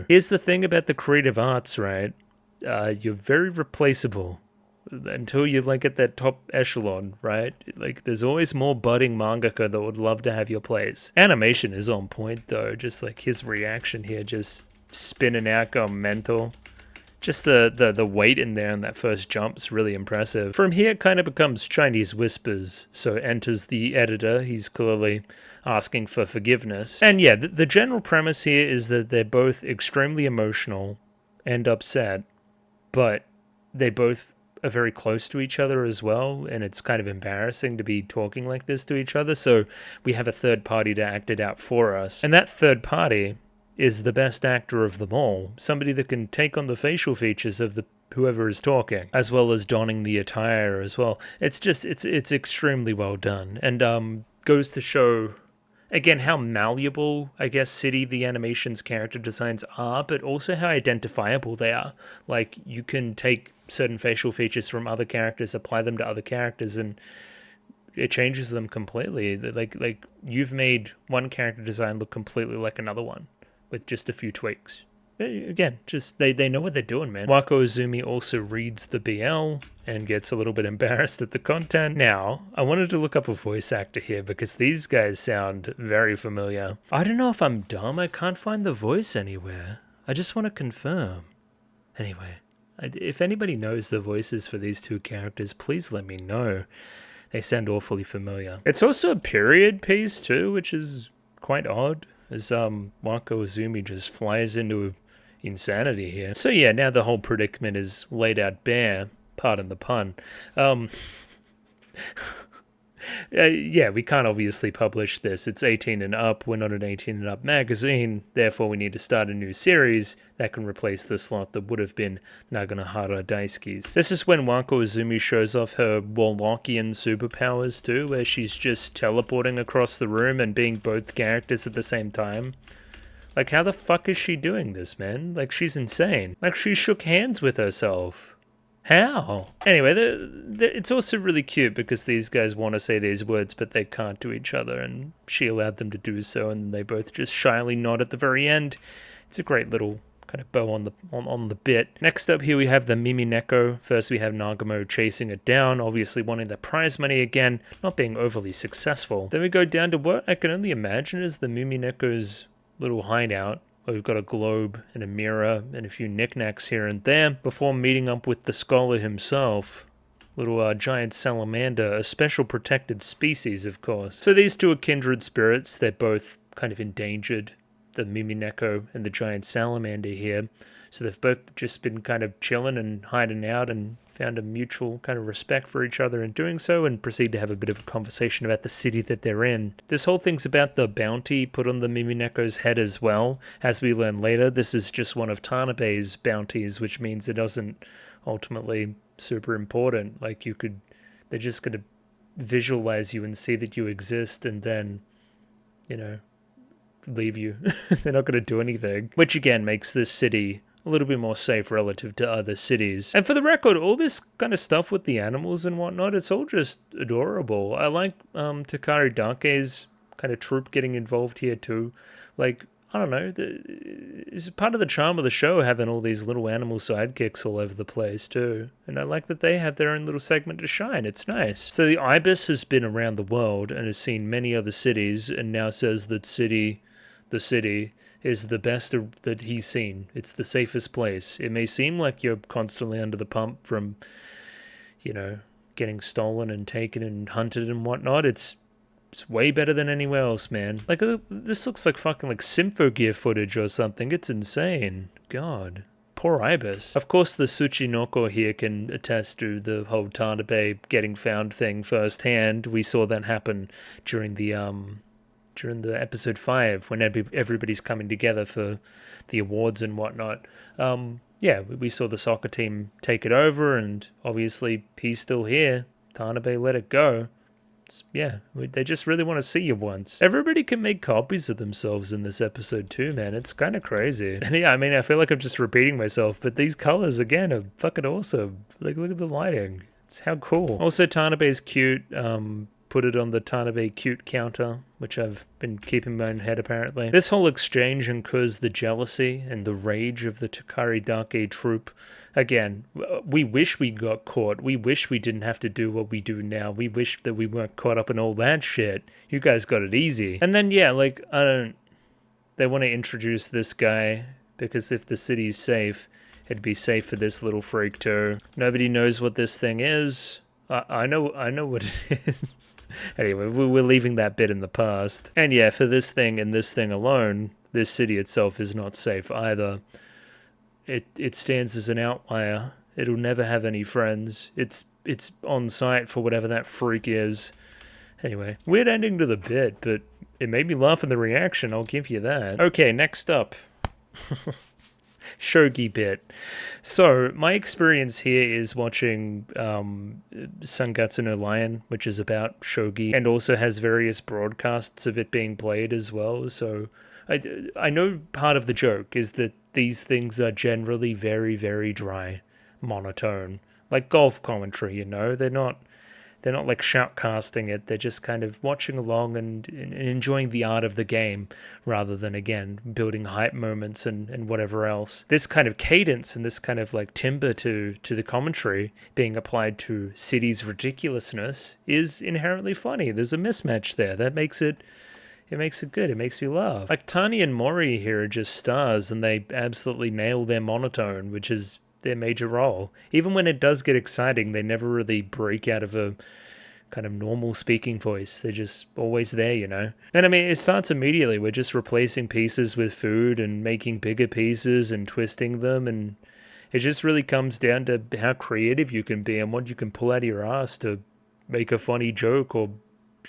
Here's the thing about the creative arts, right? You're very replaceable until you at that top echelon, right? There's always more budding mangaka that would love to have your place. Animation is on point though, just his reaction here, just spinning out, going mental. Just the weight in there in that first jump's really impressive. From here, it kind of becomes Chinese whispers. So enters the editor. He's clearly asking for forgiveness. And yeah, the general premise here is that they're both extremely emotional and upset, but they both are very close to each other as well, and it's kind of embarrassing to be talking like this to each other, so we have a third party to act it out for us. And that third party is the best actor of them all, somebody that can take on the facial features of whoever is talking, as well as donning the attire as well. It's extremely well done, and goes to show, again, how malleable, I guess, City the Animation's character designs are, but also how identifiable they are. You can take certain facial features from other characters, apply them to other characters, and it changes them completely. Like you've made one character design look completely like another one with just a few tweaks. Again, just they know what they're doing, man. Wako Izumi also reads the BL and gets a little bit embarrassed at the content. Now, I wanted to look up a voice actor here because these guys sound very familiar. I don't know if I'm dumb, I can't find the voice anywhere. I just want to confirm. Anyway, if anybody knows the voices for these two characters, please let me know. They sound awfully familiar. It's also a period piece too, which is quite odd, as Wako Izumi just flies into insanity here. So yeah, now the whole predicament is laid out bare, pardon the pun. Yeah, we can't obviously publish this. It's 18 and up. We're not an 18 and up magazine. Therefore, we need to start a new series that can replace the slot that would have been Naganohara Daisuke's. This is when Wako Izumi shows off her Warlockian superpowers too, where she's just teleporting across the room and being both characters at the same time. Like, how the fuck is she doing this, man? Like, she's insane. Like, she shook hands with herself. How? Anyway, it's also really cute because these guys want to say these words, but they can't to each other, and she allowed them to do so, and they both just shyly nod at the very end. It's a great little kind of bow on the bit. Next up here we have the Mimineko. First we have Nagamo chasing it down, obviously wanting the prize money again, not being overly successful. Then we go down to what I can only imagine is the Mimineko's little hideout, where we've got a globe and a mirror and a few knickknacks here and there, before meeting up with the scholar himself. Little giant salamander, a special protected species, of course. So these two are kindred spirits. They're both kind of endangered, the Mimineko and the giant salamander here. So they've both just been kind of chilling and hiding out and found a mutual kind of respect for each other in doing so, and proceed to have a bit of a conversation about the city that they're in. This whole thing's about the bounty put on the Mimineko's head as well. As we learn later, this is just one of Tanabe's bounties, which means it doesn't ultimately super important. Like, they're just going to visualize you and see that you exist and then, you know, leave you. They're not going to do anything. Which again makes this city a little bit more safe relative to other cities. And for the record, all this kind of stuff with the animals and whatnot, it's all just adorable. I like Takari Dake's kind of troop getting involved here too. Like, I don't know, it's part of the charm of the show having all these little animal sidekicks all over the place too. And I like that they have their own little segment to shine. It's nice. So the ibis has been around the world and has seen many other cities, and now says that the city is the best that he's seen. It's the safest place. It may seem like you're constantly under the pump from, you know, getting stolen and taken and hunted and whatnot. It's way better than anywhere else, man. Like, this looks like fucking like Symphogear footage or something. It's insane. God. Poor ibis. Of course, the Tsuchinoko here can attest to the whole Tanabe getting found thing firsthand. We saw that happen during the episode 5 when everybody's coming together for the awards and whatnot. Yeah, we saw the soccer team take it over, and obviously he's still here. Tanabe let it go. Yeah, they just really want to see you once. Everybody can make copies of themselves in this episode too, man. It's kind of crazy. And yeah, I mean, I feel like I'm just repeating myself, but these colors, again, are fucking awesome. Like, look at the lighting. It's how cool. Also, Tanabe's cute. Put it on the Tanabe cute counter, which I've been keeping in my own head apparently. This whole exchange incurs the jealousy and the rage of the Takari Dake troop. Again, we wish we got caught. We wish we didn't have to do what we do now. We wish that we weren't caught up in all that shit. You guys got it easy. And then, yeah, like, they want to introduce this guy, because if the city's safe, it'd be safe for this little freak too. Nobody knows what this thing is. I know what it is. Anyway, we're leaving that bit in the past. And yeah, for this thing and this thing alone, this city itself is not safe either. It stands as an outlier. It'll never have any friends. It's on site for whatever that freak is. Anyway, weird ending to the bit, but it made me laugh in the reaction, I'll give you that. Okay, next up. Shogi bit. So my experience here is watching Sangatsu no Lion, which is about shogi, and also has various broadcasts of it being played as well. So I know part of the joke is that these things are generally very, very dry, monotone, like golf commentary, you know. They're not they're not like shoutcasting it. They're just kind of watching along and enjoying the art of the game rather than, again, building hype moments and whatever else. This kind of cadence and this kind of like timbre to the commentary being applied to City's ridiculousness is inherently funny. There's a mismatch there that makes it good. It makes me laugh. Like Tani and Mori here are just stars, and they absolutely nail their monotone, which is their major role. Even when it does get exciting, they never really break out of a kind of normal speaking voice. They're just always there, you know? And I mean, it starts immediately. We're just replacing pieces with food and making bigger pieces and twisting them, and it just really comes down to how creative you can be and what you can pull out of your ass to make a funny joke or,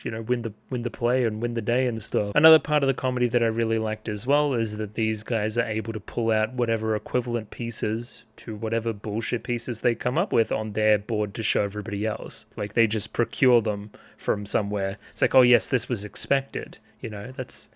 you know, win the play and win the day and stuff. Another part of the comedy that I really liked as well is that these guys are able to pull out whatever equivalent pieces to whatever bullshit pieces they come up with on their board to show everybody else. Like, they just procure them from somewhere. It's like, oh yes, this was expected, you know? It's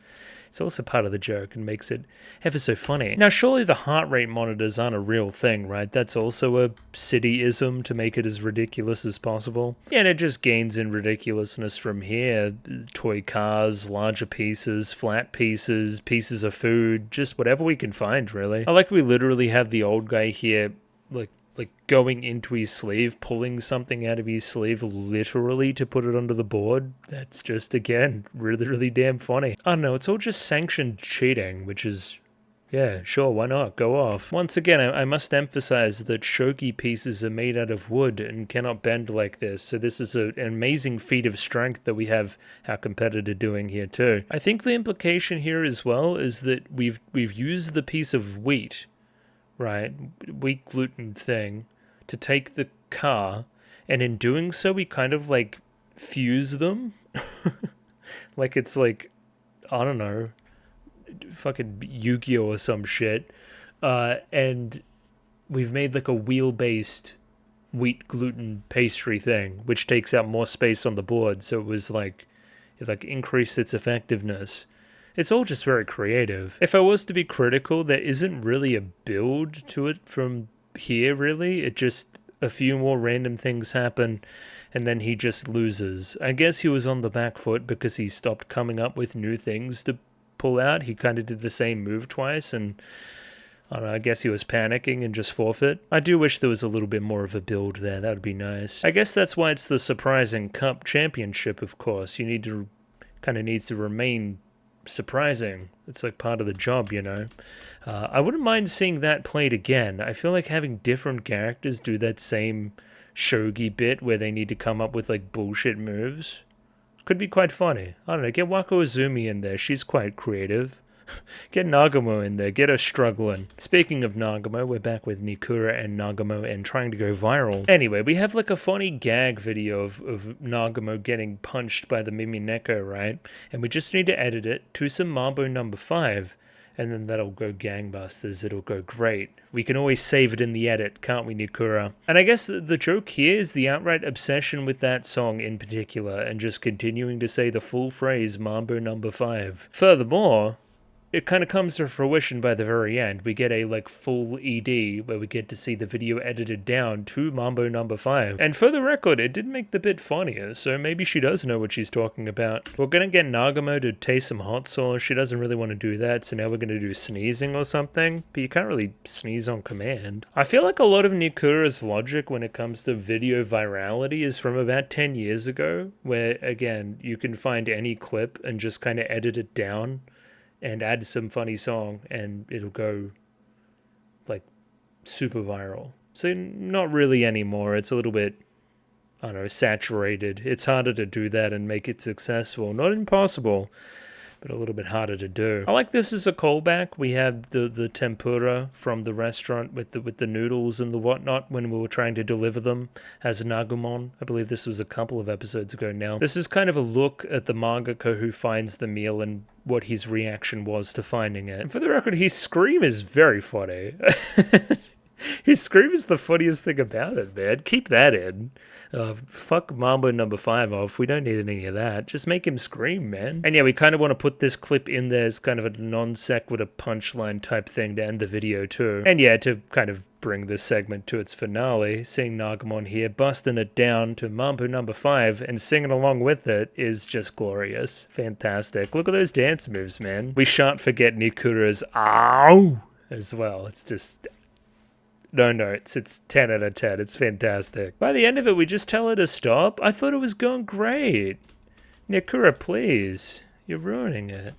also part of the joke and makes it ever so funny. Now, surely the heart rate monitors aren't a real thing, right? That's also a City-ism to make it as ridiculous as possible. Yeah, and it just gains in ridiculousness from here. Toy cars, larger pieces, flat pieces, pieces of food, just whatever we can find, really. I like we literally have the old guy here, like going into his sleeve, pulling something out of his sleeve literally to put it onto the board. That's just, again, really, really damn funny. I don't know, it's all just sanctioned cheating, which is, yeah, sure, why not? Go off. Once again, I must emphasize that shogi pieces are made out of wood and cannot bend like this, so this is an amazing feat of strength that we have our competitor doing here too. I think the implication here as well is that we've used the piece of wheat, right, wheat gluten thing, to take the car, and in doing so we kind of like fuse them. Like it's like, I don't know, fucking Yu-Gi-Oh or some shit, and we've made like a wheel-based wheat gluten pastry thing, which takes out more space on the board, so it increased its effectiveness. It's all just very creative. If I was to be critical, there isn't really a build to it from here, really. It just, a few more random things happen, and then he just loses. I guess he was on the back foot because he stopped coming up with new things to pull out. He kind of did the same move twice, and I don't know, I guess he was panicking and just forfeit. I do wish there was a little bit more of a build there. That would be nice. I guess that's why it's the surprising cup championship, of course. You need to, kind of needs to remain surprising. It's like part of the job, you know. I wouldn't mind seeing that played again. I feel like having different characters do that same shogi bit where they need to come up with like bullshit moves could be quite funny. I don't know, get Wako Izumi in there. She's quite creative. Get Nagamo in there, get her struggling. Speaking of Nagamo, we're back with Nikura and Nagamo and trying to go viral. Anyway, we have like a funny gag video of Nagamo getting punched by the Mimineko, right? And we just need to edit it to some Mambo number 5. And then that'll go gangbusters, it'll go great. We can always save it in the edit, can't we, Nikura? And I guess the joke here is the outright obsession with that song in particular, and just continuing to say the full phrase Mambo number 5. Furthermore, it kind of comes to fruition by the very end. We get a like full ED where we get to see the video edited down to Mambo number 5. And for the record, it did make the bit funnier, so maybe she does know what she's talking about. We're gonna get Nagamo to taste some hot sauce. She doesn't really want to do that, so now we're gonna do sneezing or something. But you can't really sneeze on command. I feel like a lot of Nikura's logic when it comes to video virality is from about 10 years ago, where again, you can find any clip and just kind of edit it down and add some funny song, and it'll go, like, super viral. So not really anymore. It's a little bit, I don't know, saturated. It's harder to do that and make it successful. Not impossible, but a little bit harder to do. I like this as a callback. We have the tempura from the restaurant with the noodles and the whatnot when we were trying to deliver them as Nagumon. I believe this was a couple of episodes ago now. This is kind of a look at the mangaka who finds the meal and what his reaction was to finding it. And for the record, his scream is very funny. His scream is the funniest thing about it, man. Keep that in. Fuck Mambo number 5 off. We don't need any of that. Just make him scream, man. And yeah, we kind of want to put this clip in there as kind of a non sequitur punchline type thing to end the video too. And yeah, to kind of bring this segment to its finale, seeing Nagamon here busting it down to Mambo number 5 and singing along with it is just glorious. Fantastic. Look at those dance moves, man. We shan't forget Nikura's ow as well. It's just... No notes. It's 10 out of 10. It's fantastic. By the end of it, we just tell her to stop. I thought it was going great. Nikura, please. You're ruining it.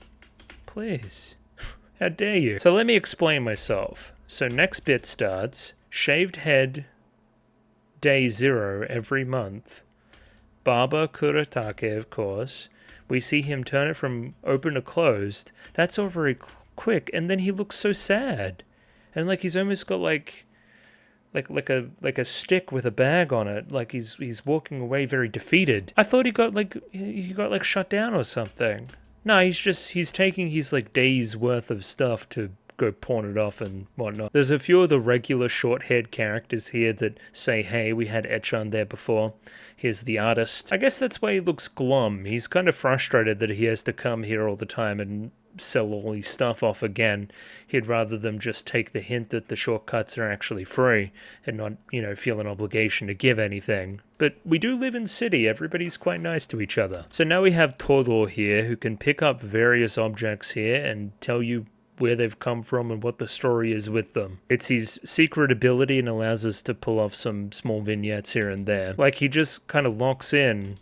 Please. How dare you? So let me explain myself. So next bit starts. Shaved head, day 0 every month. Barber Kuratake, of course. We see him turn it from open to closed. That's all very quick. And then he looks so sad. And like he's almost got like a stick with a bag on it, like he's walking away very defeated. I thought he got shut down or something. No, he's taking his like days worth of stuff to go pawn it off and whatnot. There's a few of the regular short-haired characters here that say, hey, we had Echan there before. Here's the artist. I guess that's why he looks glum. He's kind of frustrated that he has to come here all the time and sell all his stuff off again. He'd rather them just take the hint that the shortcuts are actually free and not, feel an obligation to give anything. But we do live in city. Everybody's quite nice to each other. So now we have Todo here who can pick up various objects here and tell you where they've come from and what the story is with them. It's his secret ability and allows us to pull off some small vignettes here and there. Like he just kind of locks in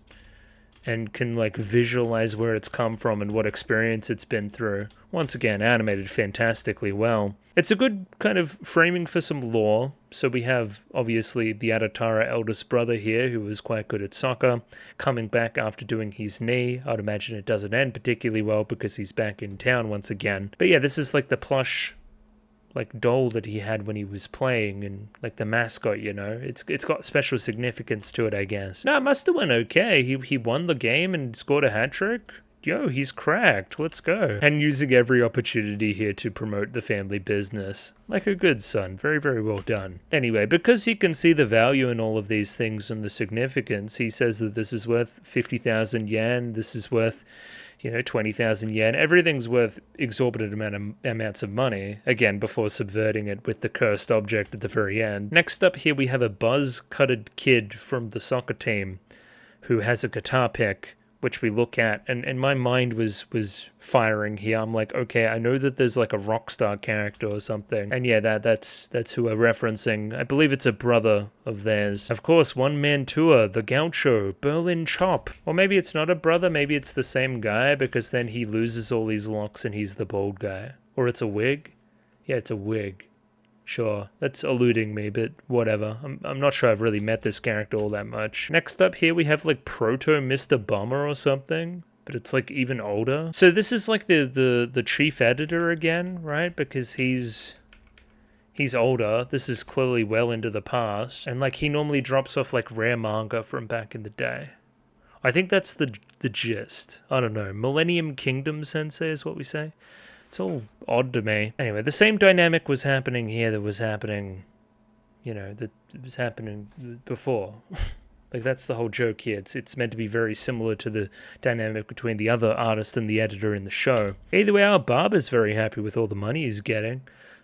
and can like visualize where it's come from and what experience it's been through. Once again, animated fantastically well. It's a good kind of framing for some lore. So we have, obviously, the Adatara eldest brother here, who was quite good at soccer, coming back after doing his knee. I'd imagine it doesn't end particularly well because he's back in town once again. But yeah, this is like the plush like doll that he had when he was playing and like the mascot, it's got special significance to it, I guess. No, it must have went okay. He won the game and scored a hat-trick. Yo, he's cracked. Let's go. And using every opportunity here to promote the family business. Like a good son. Very, very well done. Anyway, because he can see the value in all of these things and the significance, he says that this is worth 50,000 yen. This is worth 20,000 yen. Everything's worth exorbitant amounts of money, again, before subverting it with the cursed object at the very end. Next up here, we have a buzz-cutted kid from the soccer team who has a guitar pick, which we look at, and my mind was firing here. I'm like, okay, I know that there's like a rock star character or something, and yeah, that's who we're referencing. I believe it's a brother of theirs. Of course, One Man Tour, the Gaucho, Berlin Chop. Or maybe it's not a brother, maybe it's the same guy, because then he loses all these locks and he's the bald guy. Or it's a wig? Yeah, it's a wig. Sure, that's eluding me, but whatever. I'm not sure I've really met this character all that much. Next up here we have like Proto Mr. Bummer or something, but it's like even older. So this is like the chief editor again, right? Because he's older. This is clearly well into the past, and like he normally drops off like rare manga from back in the day. I think that's the gist. I don't know. Millennium Kingdom Sensei is what we say. It's all odd to me. Anyway, the same dynamic was happening here that was happening, that was happening before. Like, that's the whole joke here. It's meant to be very similar to the dynamic between the other artist and the editor in the show. Either way, our barber's very happy with all the money he's getting.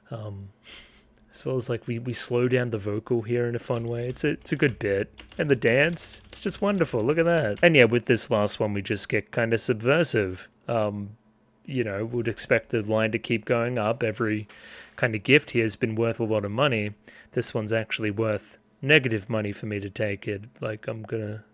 As well as, like, we slow down the vocal here in a fun way. It's a good bit. And the dance, it's just wonderful. Look at that. And yeah, with this last one, we just get kind of subversive. Would expect the line to keep going up. Every kind of gift here has been worth a lot of money. This one's actually worth negative money for me to take it. Like, I'm gonna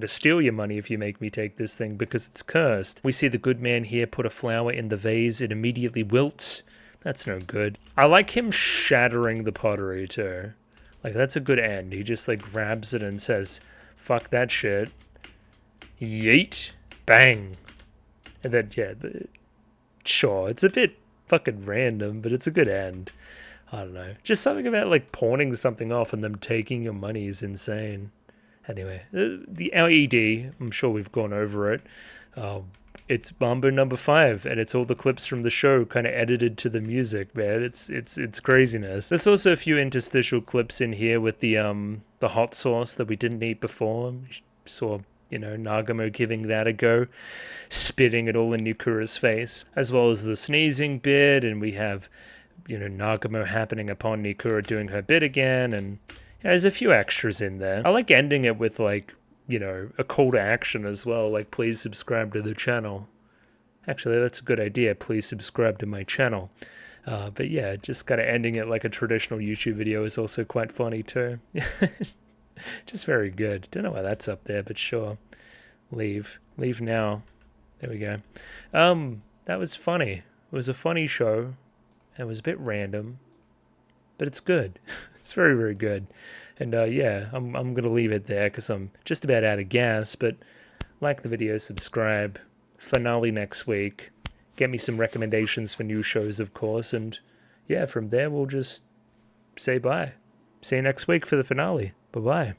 steal your money if you make me take this thing because it's cursed. We see the good man here put a flower in the vase. It immediately wilts. That's no good. I like him shattering the pottery too. Like, that's a good end. He just like grabs it and says, fuck that shit. Yeet. Bang. And then, yeah, sure, it's a bit fucking random, but it's a good end. I don't know. Just something about, like, pawning something off and them taking your money is insane. Anyway, the LED, I'm sure we've gone over it. it's Mambo number 5, and it's all the clips from the show kind of edited to the music, man. It's craziness. There's also a few interstitial clips in here with the hot sauce that we didn't eat before. We saw, you know, Nagamo giving that a go, spitting it all in Nikura's face, as well as the sneezing bit, and we have, you know, Nagamo happening upon Nikura doing her bit again, and yeah, there's a few extras in there. I like ending it with, like, you know, a call to action as well, like please subscribe to the channel. Actually, that's a good idea, please subscribe to my channel. But yeah, just kind of ending it like a traditional YouTube video is also quite funny too. Just very good. Don't know why that's up there, but sure. Leave now. There we go. That was funny. It was a funny show. It was a bit random, but it's good. It's very, very good. And yeah, I'm going to leave it there because I'm just about out of gas, but like the video, subscribe. Finale next week. Get me some recommendations for new shows, of course, and yeah, from there we'll just say bye. See you next week for the finale. Bye-bye.